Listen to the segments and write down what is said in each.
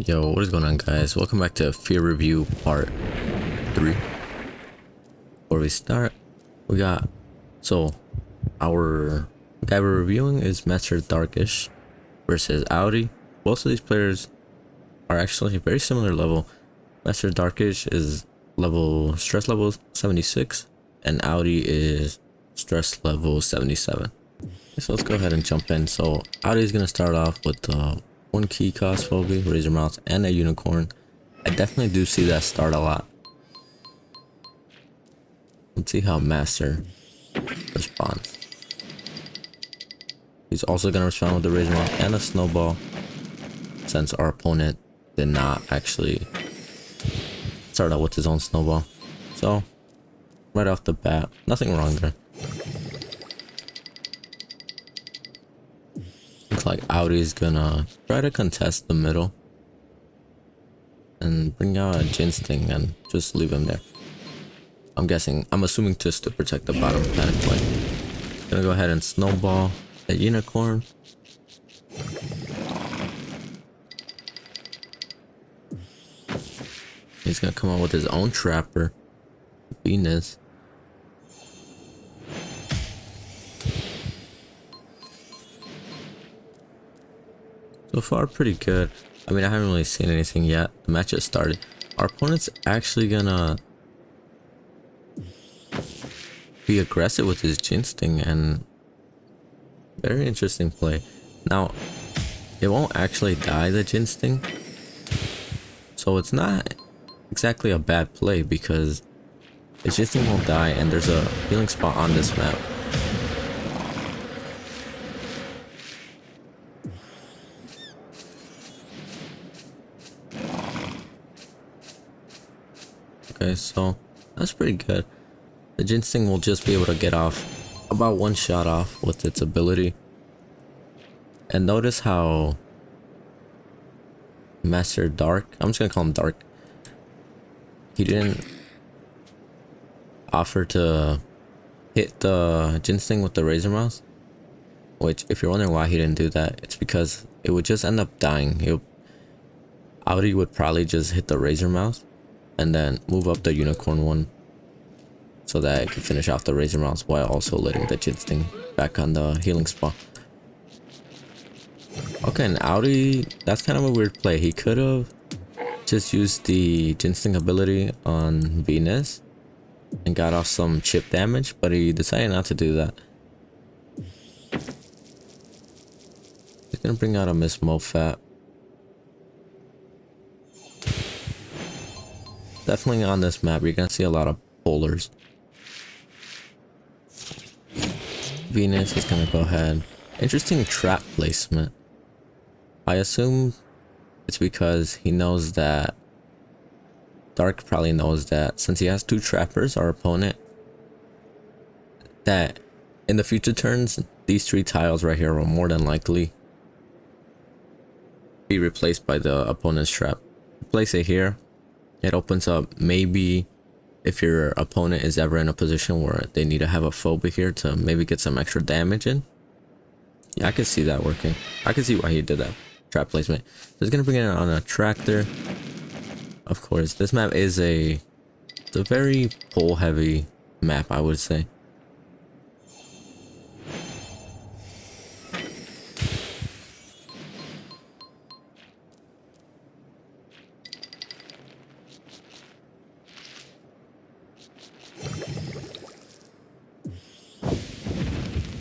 Yo, what is going on, guys? Welcome back to Fear Review Part 3. Before we start, we got... our guy we're reviewing is Master Darkish versus Audi. Both of these players are actually very similar level. Master Darkish is stress level 76, and Audi is stress level 77. So let's go ahead and jump in. So Audi is going to start off with one key cost phobia, Razor Mouse, and a unicorn. I definitely do see that start a lot. Let's see how Master responds. He's also going to respond with the Razor Mouse and a snowball, since our opponent did not actually start out with his own snowball. So right off the bat, nothing wrong there. Looks like Audi's gonna try to contest the middle and bring out a Jinsting and just leave him there. I'm assuming just to protect the bottom panic play. Gonna go ahead and snowball a unicorn. He's gonna come out with his own trapper, Venus. So far, pretty good. I mean, I haven't really seen anything yet. The match just started. Our opponent's actually gonna be aggressive with his Jinsting, and very interesting play. Now, it won't actually die, the Jinsting, so it's not exactly a bad play because the Jinsting won't die, and there's a healing spot on this map. Okay, so that's pretty good. The Jinsting will just be able to get off about one shot off with its ability. And notice how Master Dark, I'm just gonna call him Dark, he didn't offer to hit the Jinsting with the Razor Mouse. Which, if you're wondering why he didn't do that, it's because it would just end up dying. Audi would probably just hit the Razor Mouse and then move up the unicorn one so that it could finish off the Razor Mouse while also letting the Jinsting back on the healing spot. Okay, and Audi, that's kind of a weird play. He could have just used the Jinsting ability on Venus and got off some chip damage, but he decided not to do that. He's gonna bring out a Miss Mofat. Definitely on this map, you're gonna see a lot of bowlers. Venus is gonna go ahead. Interesting trap placement. I assume it's because he knows that Dark probably knows that since he has two trappers, our opponent, that in the future turns, these three tiles right here will more than likely be replaced by the opponent's trap. Place it here. It opens up maybe if your opponent is ever in a position where they need to have a phobia here to maybe get some extra damage in. Yeah, I could see that working. I could see why he did that trap placement. So he's gonna bring it on a tractor. Of course, this map is it's a very pole heavy map, I would say.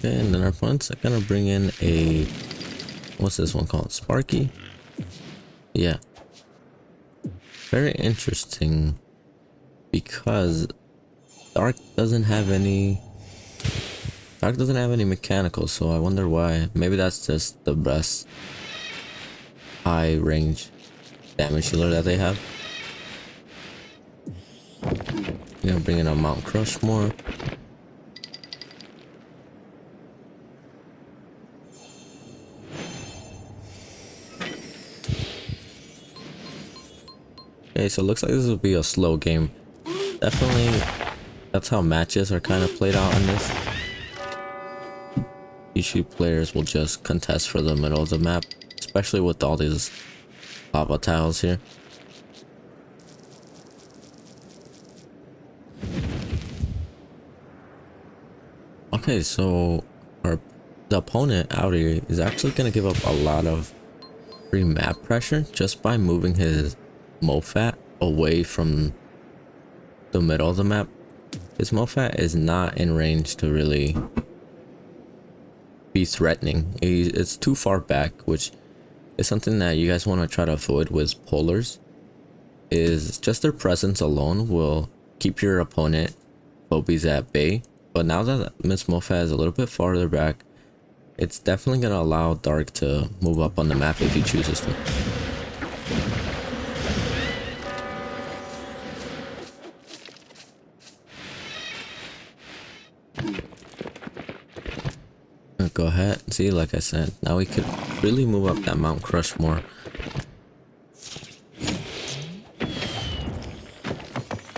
And then our opponent's gonna bring in a, what's this one called? Sparky? Yeah. Very interesting because Dark doesn't have any mechanicals, so I wonder why. Maybe that's just the best high range damage healer that they have. I'm gonna bring in a Mount Crushmore. Okay, so it looks like this will be a slow game. Definitely, that's how matches are kind of played out on this. Usually players will just contest for the middle of the map, especially with all these lava tiles here. Okay, so the opponent Audi is actually going to give up a lot of free map pressure just by moving his Mofat away from the middle of the map. His Mofat is not in range to really be threatening. It's too far back, which is something that you guys want to try to avoid with polars. Is just their presence alone will keep your opponent phobies at bay. But now that Miss Mofat is a little bit farther back, it's definitely going to allow Dark to move up on the map if he chooses to. Go ahead. See, like I said, now we could really move up that Mount Crushmore.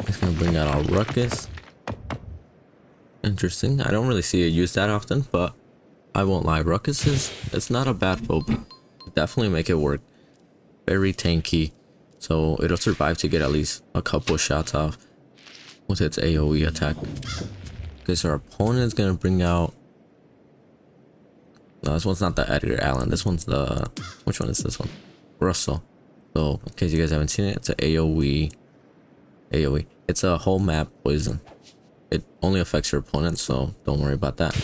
It's gonna bring out our Ruckus. Interesting. I don't really see it used that often, but I won't lie. Ruckus it's not a bad phobia. Definitely make it work. Very tanky, so it'll survive to get at least a couple shots off with its AoE attack. Okay, so our opponent is gonna bring out. No, this one's not the Edgar Allan. This one's the... Which one is this one? Russell. So, in case you guys haven't seen it, it's a AoE. AoE. It's a whole map poison. It only affects your opponent, so don't worry about that.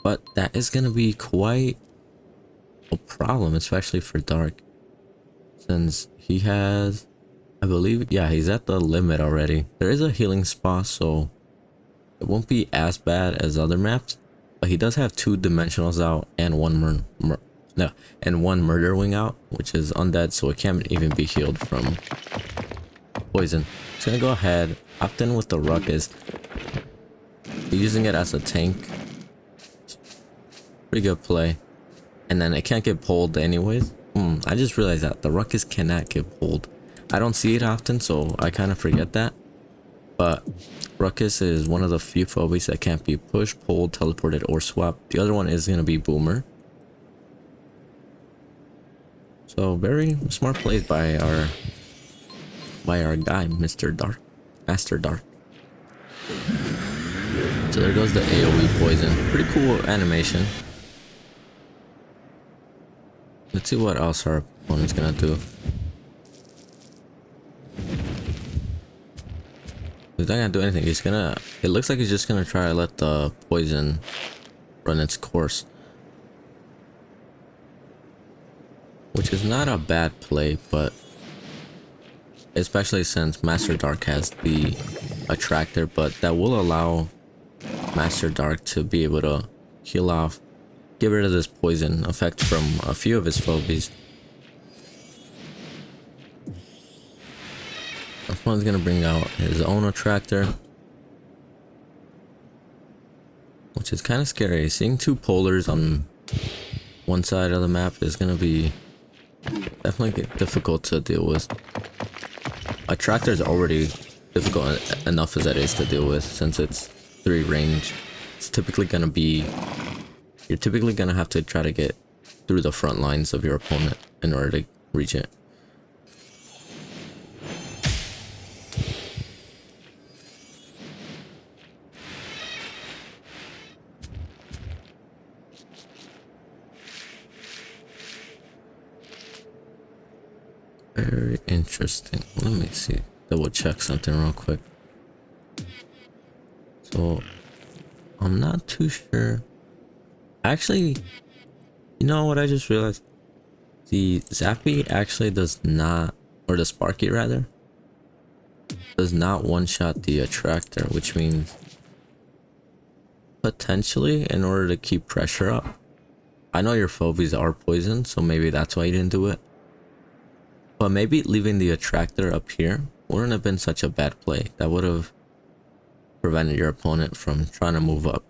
But that is going to be quite a problem, especially for Dark. Since he has... I believe... Yeah, he's at the limit already. There is a healing spa, so it won't be as bad as other maps. But he does have 2 dimensionals out and one murder wing out, which is undead, so it can't even be healed from poison. It's gonna go ahead, opt in with the Ruckus. Using it as a tank. Pretty good play. And then it can't get pulled anyways. I just realized that the Ruckus cannot get pulled. I don't see it often, so I kind of forget that. But Ruckus is one of the few phobies that can't be pushed, pulled, teleported, or swapped. The other one is going to be Boomer. So very smart plays by our guy, Mr. Dark, Master Dark. So there goes the AoE poison. Pretty cool animation. Let's see what else our opponent's gonna do. He's not gonna do anything. He's gonna... It looks like he's just gonna try to let the poison run its course. Which is not a bad play, but... Especially since Master Dark has the attractor, but that will allow Master Dark to be able to heal off, get rid of this poison effect from a few of his phobies. This one's gonna bring out his own attractor, which is kind of scary. Seeing 2 polars on one side of the map is gonna be definitely difficult to deal with. Attractor is already difficult enough as it is to deal with, since it's 3 range. It's typically gonna be... You're typically gonna have to try to get through the front lines of your opponent in order to reach it. Very interesting. Let me see. Double check something real quick. So, I'm not too sure. Actually, you know what I just realized? The Zappy actually does not, or the Sparky rather, does not one-shot the attractor, which means potentially in order to keep pressure up. I know your phobies are poison, so maybe that's why you didn't do it. But maybe leaving the attractor up here wouldn't have been such a bad play. That would have prevented your opponent from trying to move up.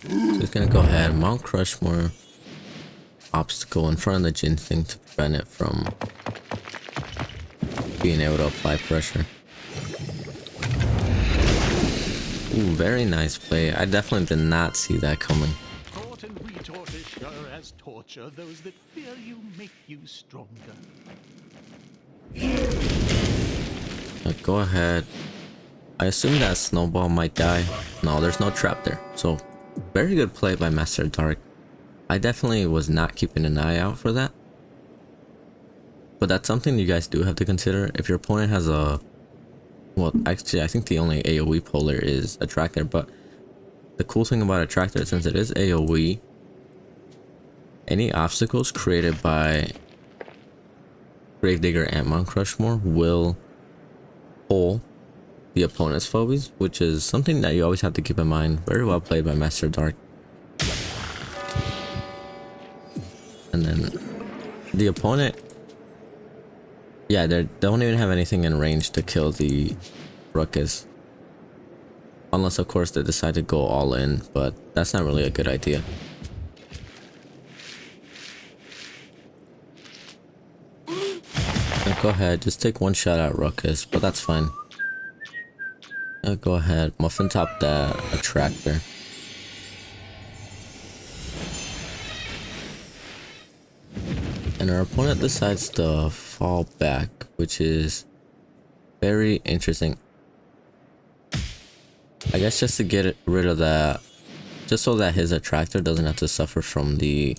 So he's gonna go ahead, Mount Crushmore obstacle in front of the Ginseng to prevent it from being able to apply pressure. Ooh, very nice play. I definitely did not see that coming. Taunt and retort is sure as torture. Those that fear you make you stronger. Go ahead. I assume that snowball might die. No, there's no trap there. So, very good play by Master Dark. I definitely was not keeping an eye out for that. But that's something you guys do have to consider. If your opponent has a... Well, actually, I think the only AoE polar is Attractor, but the cool thing about Attractor, since it is AoE, any obstacles created by Gravedigger and Mount Crushmore will pull the opponent's phobies, which is something that you always have to keep in mind. Very well played by Master Dark. And then the opponent, yeah, they don't even have anything in range to kill the Ruckus. Unless, of course, they decide to go all in, but that's not really a good idea. Now go ahead, just take one shot at Ruckus, but that's fine. Now go ahead, Muffin top that Attractor. And our opponent decides to fall back, which is very interesting. I guess just to get rid of that, just so that his Attractor doesn't have to suffer from the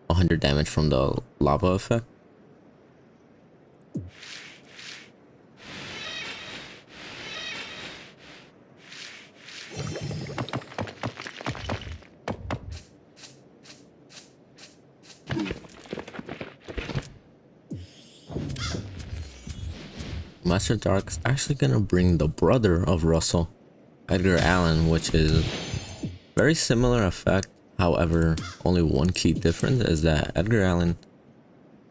100 damage from the lava effect. Master Dark's actually gonna bring the brother of Russell, Edgar Allan, which is very similar effect. However, only one key difference is that Edgar Allan,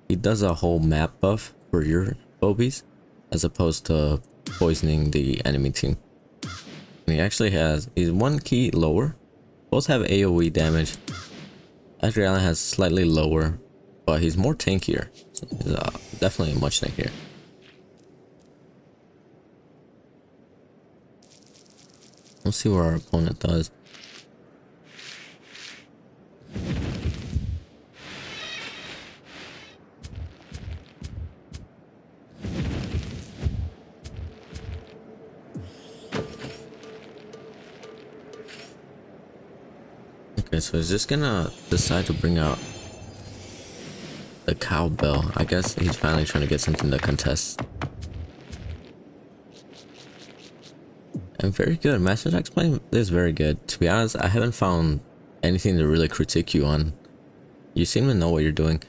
he does a whole map buff for your phobies, as opposed to poisoning the enemy team. And he actually has, he's one key lower. Both have AoE damage. Edgar Allan has slightly lower, but he's more tankier. So he's definitely much tankier. Let's see what our opponent does. Okay, so he's just gonna decide to bring out the cowbell. I guess he's finally trying to get something to contest. And very good. Master Dark's playing is very good. To be honest, I haven't found anything to really critique you on. You seem to know what you're doing.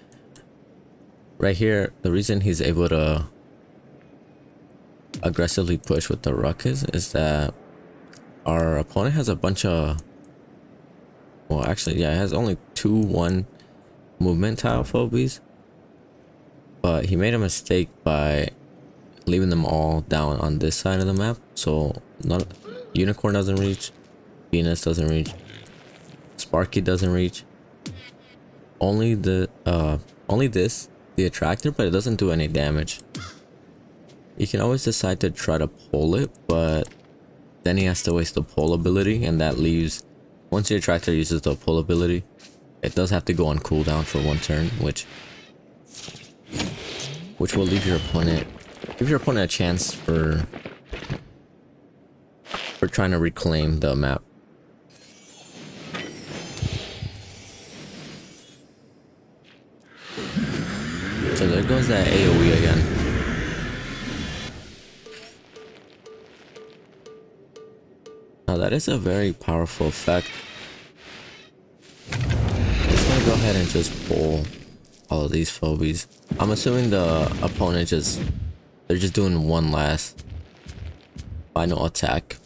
Right here, the reason he's able to aggressively push with the Ruckus is that our opponent has a bunch of... Well, actually, yeah, it has only 2-1 movement tile phobies. But he made a mistake by leaving them all down on this side of the map. So, Unicorn doesn't reach, Venus doesn't reach, Sparky doesn't reach. Only this, the Attractor, but it doesn't do any damage. You can always decide to try to pull it, but then he has to waste the pull ability, and that leaves... Once the Attractor uses the pull ability, it does have to go on cooldown for 1 turn, which will leave your opponent... Give your opponent a chance for trying to reclaim the map. So there goes that AoE again. Now that is a very powerful effect. Just gonna go ahead and just pull all of these phobies. I'm assuming the opponent they're just doing one last final attack.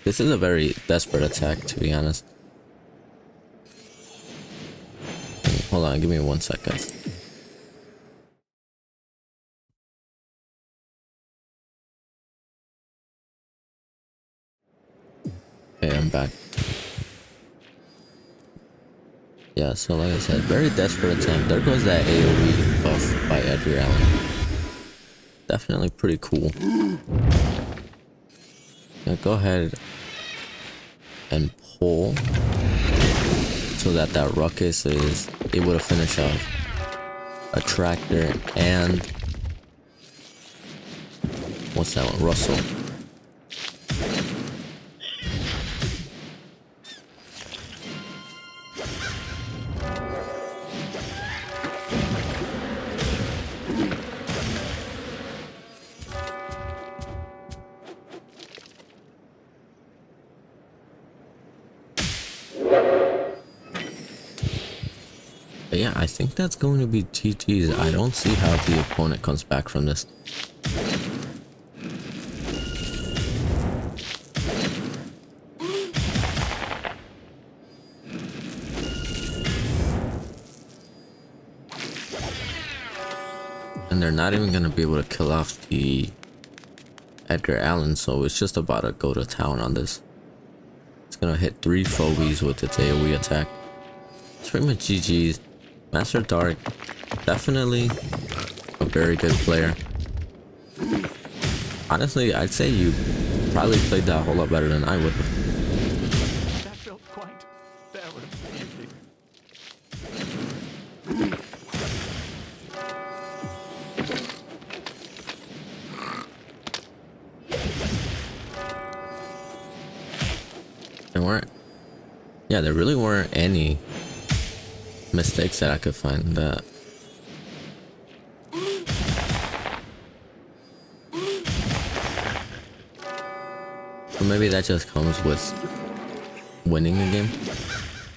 This is a very desperate attack, to be honest. Hold on, give me 1 second. Okay, I'm back. Yeah, so like I said, very desperate attempt. There goes that AoE buff by Edgar Allan. definitely pretty cool. Now go ahead and pull so that that Ruckus is able to finish off a Tractor and what's that one? Russell. But yeah, I think that's going to be GG's. I don't see how the opponent comes back from this. And they're not even going to be able to kill off the Edgar Allan, so it's just about to go to town on this. It's going to hit 3 fogies with its AoE attack. It's pretty much GG's. Master Dark, definitely a very good player. Honestly, I'd say you probably played that a whole lot better than I would have. That felt quite therapeutic. There really weren't any mistakes that I could find that. Or maybe that just comes with winning a game.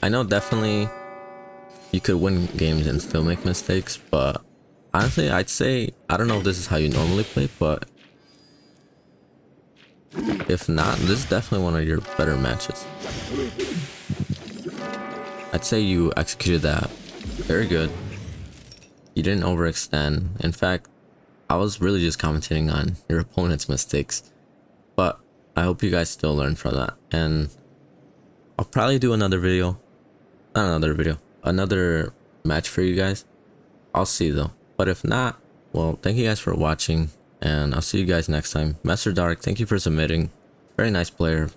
I know definitely you could win games and still make mistakes, but honestly I'd say, I don't know if this is how you normally play, but if not, this is definitely one of your better matches. I'd say you executed that very good. You didn't overextend. In fact, I was really just commenting on your opponent's mistakes. But I hope you guys still learn from that. And I'll probably do another match for you guys. I'll see though. But if not, well, thank you guys for watching. And I'll see you guys next time. Master Dark, thank you for submitting. Very nice player.